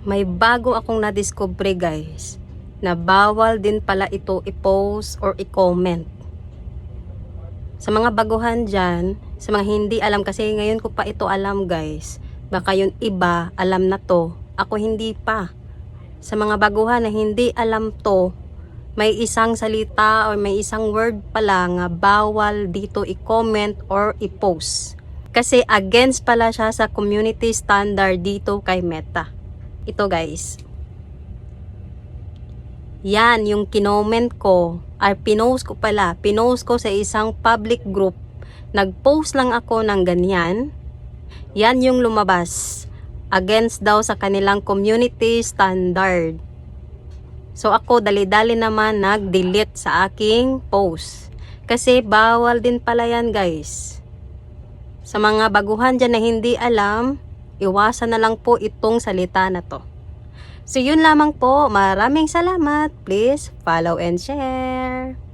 may bago akong na-discover guys, na bawal din pala ito i-post or i-comment. Sa mga baguhan dyan, sa mga hindi alam, kasi ngayon ko pa ito alam guys, baka yung iba alam na to, ako hindi pa. Sa mga baguhan na hindi alam to, may isang salita or may isang word pala nga bawal dito i-comment or i-post. Kasi against pala siya sa community standard dito kay Meta. Ito guys. Yan yung kinoment ko, ay pinost ko sa isang public group. Nag-post lang ako ng ganyan. Yan yung lumabas. Against daw sa kanilang community standard. So ako dali-dali naman nag-delete sa aking post. Kasi bawal din pala yan guys. Sa mga baguhan dyan na hindi alam, iwasan na lang po itong salita na to. So yun lamang po. Maraming salamat. Please follow and share.